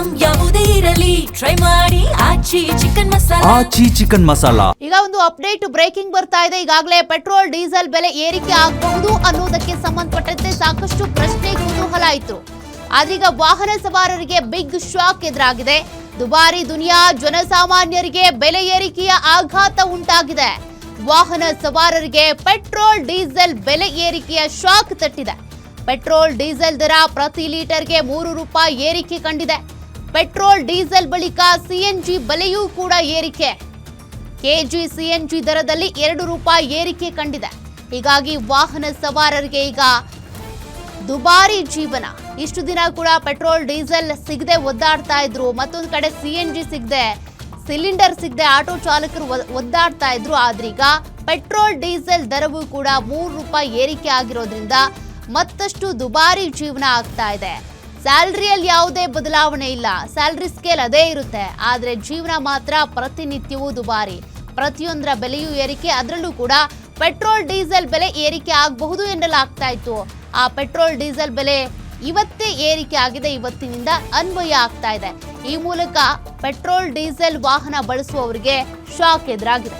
Item ಯಾವುದೇ ಇರಲಿ try ಮಾಡಿ ಆಚಿ ಚಿಕನ್ ಮಸಾಲಾ. ಈಗ ಒಂದು ಅಪ್ಡೇಟ್ ಬ್ರೇಕಿಂಗ್ ಬರ್ತಾ ಇದೆ. ಈಗಾಗಲೇ ಪೆಟ್ರೋಲ್ ಡೀಸೆಲ್ ಬೆಲೆ ಏರಿಕೆ ಆಗಬಹುದು ಅನ್ನೋದಕ್ಕೆ ಸಂಬಂಧಪಟ್ಟಂತೆ ಸಾಕಷ್ಟು ಪ್ರಶ್ನೆ ಕುತೂಹಲ ಇತ್ತು. ಆದ್ರೀಗ ವಾಹನ ಸವಾರರಿಗೆ ಬಿಗ್ ಶಾಕ್ ಎದುರಾಗಿದೆ. ದುಬಾರಿ ದುನಿಯಾ ಜನಸಾಮಾನ್ಯರಿಗೆ ಬೆಲೆ ಏರಿಕೆಯ ಆಘಾತ ಉಂಟಾಗಿದೆ. ವಾಹನ ಸವಾರರಿಗೆ ಪೆಟ್ರೋಲ್ ಡೀಸೆಲ್ ಬೆಲೆ ಏರಿಕೆಯ ಶಾಕ್ ತಟ್ಟಿದೆ. ಪೆಟ್ರೋಲ್ ಡೀಸೆಲ್ ದರ ಪ್ರತಿ ಲೀಟರ್ಗೆ 3 ರೂಪಾಯಿ ಏರಿಕೆ ಕಂಡಿದೆ. ಪೆಟ್ರೋಲ್ ಡೀಸೆಲ್ ಬಳಿಕ ಸಿಎನ್ಜಿ ಬೆಲೆಯೂ ಕೂಡ ಏರಿಕೆ. ಕೆಜಿ ಸಿಎನ್ಜಿ ದರದಲ್ಲಿ 2 ರೂಪಾಯಿ ಏರಿಕೆ ಕಂಡಿದೆ. ಹೀಗಾಗಿ ವಾಹನ ಸವಾರರಿಗೆ ಈಗ ದುಬಾರಿ ಜೀವನ. ಇಷ್ಟು ದಿನ ಕೂಡ ಪೆಟ್ರೋಲ್ ಡೀಸೆಲ್ ಸಿಗದೆ ಒದ್ದಾಡ್ತಾ ಇದ್ರು. ಮತ್ತೊಂದು ಕಡೆ ಸಿಎನ್ಜಿ ಸಿಗದೆ, ಸಿಲಿಂಡರ್ ಸಿಗದೆ ಆಟೋ ಚಾಲಕರು ಒದ್ದಾಡ್ತಾ ಇದ್ರು. ಆದ್ರೀಗ ಪೆಟ್ರೋಲ್ ಡೀಸೆಲ್ ದರವೂ ಕೂಡ 3 ರೂಪಾಯಿ ಏರಿಕೆ ಆಗಿರೋದ್ರಿಂದ ಮತ್ತಷ್ಟು ದುಬಾರಿ ಜೀವನ ಆಗ್ತಾ ಇದೆ. ಸ್ಯಾಲರಿಯಲ್ಲಿ ಯಾವುದೇ ಬದಲಾವಣೆ ಇಲ್ಲ, ಸ್ಯಾಲರಿ ಸ್ಕೇಲ್ ಅದೇ ಇರುತ್ತೆ. ಆದ್ರೆ ಜೀವನ ಮಾತ್ರ ಪ್ರತಿನಿತ್ಯವೂ ದುಬಾರಿ. ಪ್ರತಿಯೊಂದರ ಬೆಲೆಯೂ ಏರಿಕೆ. ಅದರಲ್ಲೂ ಕೂಡ ಪೆಟ್ರೋಲ್ ಡೀಸೆಲ್ ಬೆಲೆ ಏರಿಕೆ ಆಗಬಹುದು ಎನ್ನಲಾಗ್ತಾ ಇತ್ತು. ಆ ಪೆಟ್ರೋಲ್ ಡೀಸೆಲ್ ಬೆಲೆ ಇವತ್ತೇ ಏರಿಕೆ ಆಗಿದೆ. ಇವತ್ತಿನಿಂದ ಅನ್ವಯ ಆಗ್ತಾ ಇದೆ. ಈ ಮೂಲಕ ಪೆಟ್ರೋಲ್ ಡೀಸೆಲ್ ವಾಹನ ಬಳಸುವವರಿಗೆ ಶಾಕ್ ಎದುರಾಗಿದೆ.